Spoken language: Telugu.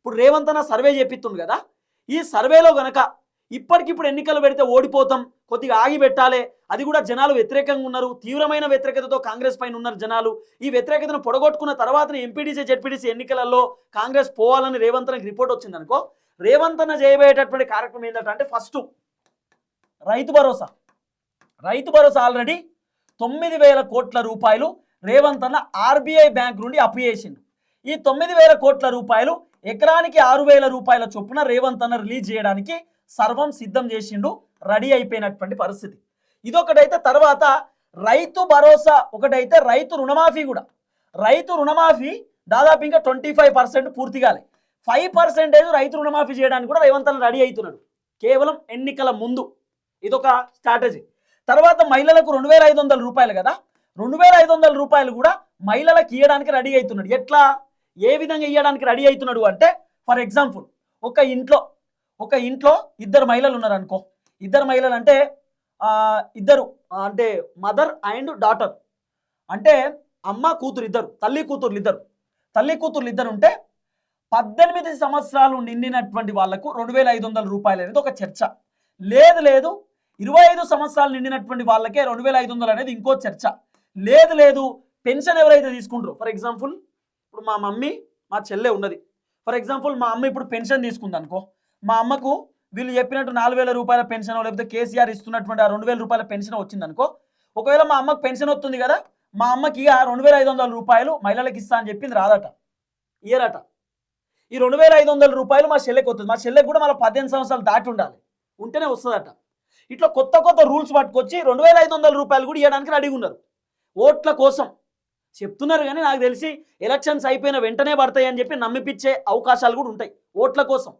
ఇప్పుడు రేవంత్ అన్న సర్వే చేపిస్తుంది కదా, ఈ సర్వేలో గనక ఇప్పటికిప్పుడు ఎన్నికలు పెడితే ఓడిపోతాం, కొద్దిగా ఆగి పెట్టాలి, అది కూడా జనాలు వ్యతిరేకంగా ఉన్నారు, తీవ్రమైన వ్యతిరేకతతో కాంగ్రెస్ పైన ఉన్నారు జనాలు, ఈ వ్యతిరేకతను పొడగొట్టుకున్న తర్వాతనే ఎంపీటీసీ జెడ్పీటీసీ ఎన్నికలలో కాంగ్రెస్ పోవాలని రేవంత్ అన్నకి రిపోర్ట్ వచ్చిందనుకో, రేవంత్ అన్న చేయబోయేటటువంటి కార్యక్రమం ఏంటంటే ఫస్ట్ రైతు భరోసా. రైతు భరోసా ఆల్రెడీ 9,000 కోట్ల రూపాయలు రేవంత్ అన్న ఆర్బీఐ బ్యాంక్ నుండి అప్పు చేసిండు. ఈ 9,000 కోట్ల రూపాయలు ఎకరానికి 6,000 రూపాయల చొప్పున రేవంత్ అన్న రిలీజ్ చేయడానికి సర్వం సిద్ధం చేసిండు, రెడీ అయిపోయినటువంటి పరిస్థితి. ఇదొకటైతే తర్వాత రైతు భరోసా ఒకటైతే రైతు రుణమాఫీ కూడా. రైతు రుణమాఫీ దాదాపు ఇంకా 25% పూర్తి కాలే, 5% రైతు రుణమాఫీ చేయడానికి కూడా రేవంత్ అన్న రెడీ అవుతున్నాడు కేవలం ఎన్నికల ముందు. ఇదొక స్ట్రాటజీ. తర్వాత మహిళలకు 2,500 రూపాయలు కదా, 2,500 రూపాయలు కూడా మహిళలకు ఇవ్వడానికి రెడీ అవుతున్నాడు. ఎట్లా, ఏ విధంగా ఇవ్వడానికి రెడీ అవుతున్నాడు అంటే, ఫర్ ఎగ్జాంపుల్ ఒక ఇంట్లో ఇద్దరు మహిళలు ఉన్నారు అనుకో, ఇద్దరు మహిళలు అంటే ఇద్దరు అంటే మదర్ అండ్ డాటర్, అంటే అమ్మ కూతురు ఇద్దరు, తల్లి కూతుర్లు ఇద్దరు ఉంటే 18 సంవత్సరాలు నిండినటువంటి వాళ్లకు 2,500 రూపాయలు అనేది ఒక చర్చ. లేదు 25 సంవత్సరాలు నిండినటువంటి వాళ్ళకే 2,500 అనేది ఇంకో చర్చ. లేదు పెన్షన్ ఎవరైతే తీసుకుంటారో, ఫర్ ఎగ్జాంపుల్ ఇప్పుడు మా మమ్మీ మా చెల్లె ఉన్నది, ఫర్ ఎగ్జాంపుల్ మా అమ్మ ఇప్పుడు పెన్షన్ తీసుకుంది అనుకో, మా అమ్మకు వీళ్ళు చెప్పినట్టు 4,000 రూపాయల పెన్షన్ లేకపోతే కేసీఆర్ ఇస్తున్నటువంటి ఆ 2,000 రూపాయల పెన్షన్ వచ్చింది అనుకో, ఒకవేళ మా అమ్మకు పెన్షన్ వస్తుంది కదా, మా అమ్మకి 2,500 రూపాయలు మహిళలకు ఇస్తా అని చెప్పింది, రాదట, ఇయరట. ఈ 2,500 రూపాయలు మా చెల్లెకి వస్తుంది, మా చెల్లెకి కూడా మళ్ళీ 18 సంవత్సరాలు దాటి ఉండాలి, ఉంటేనే వస్తుందట. ఇట్లా కొత్త రూల్స్ పట్టుకొచ్చి 2,500 రూపాయలు కూడా ఇవ్వడానికి రెడీగా ఉన్నారు. ఓట్ల కోసం చెప్తున్నారు కానీ నాకు తెలిసి ఎలక్షన్స్ అయిపోయిన వెంటనే పడతాయి అని చెప్పి నమ్మిపించే అవకాశాలు కూడా ఉంటాయి ఓట్ల కోసం.